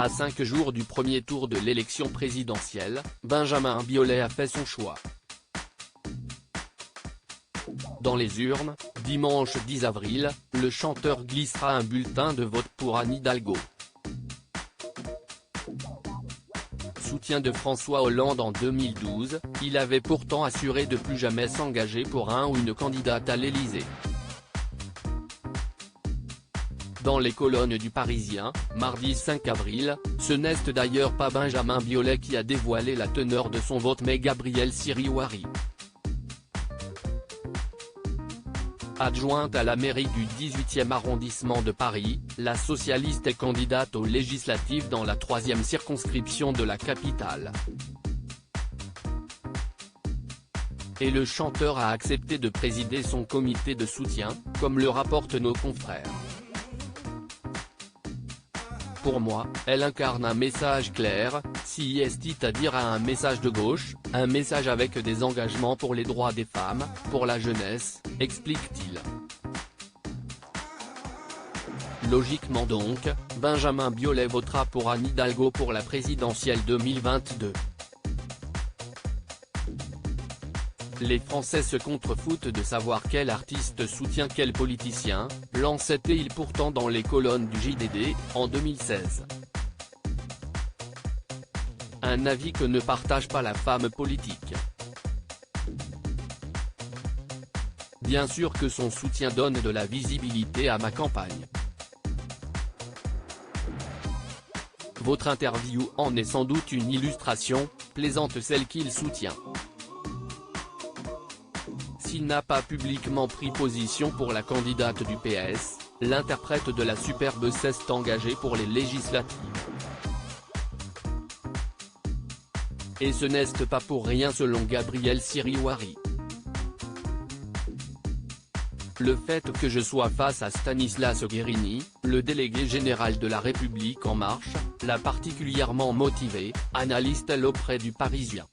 À 5 jours du premier tour de l'élection présidentielle, Benjamin Biolay a fait son choix. Dans les urnes, dimanche 10 avril, le chanteur glissera un bulletin de vote pour Anne Hidalgo. Soutien de François Hollande en 2012, il avait pourtant assuré de plus jamais s'engager pour un ou une candidate à l'Élysée. Dans les colonnes du Parisien, mardi 5 avril, ce n'est d'ailleurs pas Benjamin Biolay qui a dévoilé la teneur de son vote mais Gabrielle Siriouari. Adjointe à la mairie du 18e arrondissement de Paris, la socialiste est candidate aux législatives dans la 3e circonscription de la capitale. Et le chanteur a accepté de présider son comité de soutien, comme le rapportent nos confrères. Pour moi, elle incarne un message clair, c'est-à-dire un message de gauche, un message avec des engagements pour les droits des femmes, pour la jeunesse, explique-t-il. Logiquement donc, Benjamin Biolay votera pour Anne Hidalgo pour la présidentielle 2022. Les Français se contrefoutent de savoir quel artiste soutient quel politicien, lançait-il pourtant dans les colonnes du JDD, en 2016. Un avis que ne partage pas la femme politique. Bien sûr que son soutien donne de la visibilité à ma campagne. Votre interview en est sans doute une illustration, plaisante celle qu'il soutient. S'il n'a pas publiquement pris position pour la candidate du PS, l'interprète de la superbe s'est engagé pour les législatives. Et ce n'est pas pour rien selon Gabrielle Siriouari. Le fait que je sois face à Stanislas Guerini, le délégué général de La République En Marche, l'a particulièrement motivé, analyse-t-elle auprès du Parisien.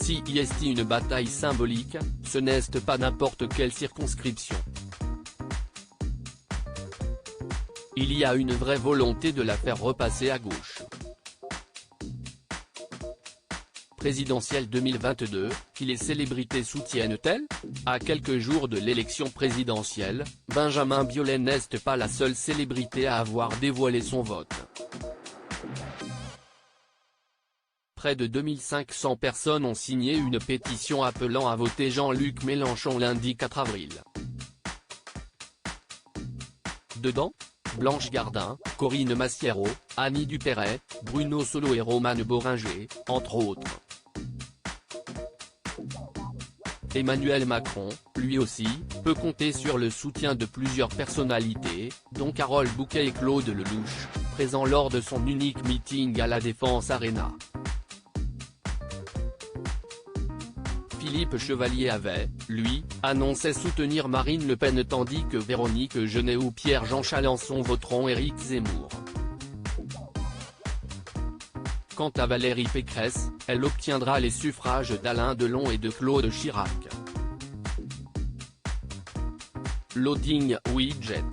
Si est une bataille symbolique, ce n'est pas n'importe quelle circonscription. Il y a une vraie volonté de la faire repasser à gauche. Présidentielle 2022, qui les célébrités soutiennent-elles? À quelques jours de l'élection présidentielle, Benjamin Biolay n'est pas la seule célébrité à avoir dévoilé son vote. Près de 2500 personnes ont signé une pétition appelant à voter Jean-Luc Mélenchon lundi 4 avril. Dedans, Blanche Gardin, Corinne Massiero, Annie Dupéret, Bruno Solo et Romane Boringer, entre autres. Emmanuel Macron, lui aussi, peut compter sur le soutien de plusieurs personnalités, dont Carole Bouquet et Claude Lelouch, présents lors de son unique meeting à la Défense Arena. Philippe Chevalier avait, lui, annoncé soutenir Marine Le Pen tandis que Véronique Genet ou Pierre-Jean Chalençon voteront Éric Zemmour. Quant à Valérie Pécresse, elle obtiendra les suffrages d'Alain Delon et de Claude Chirac. Loading Widget.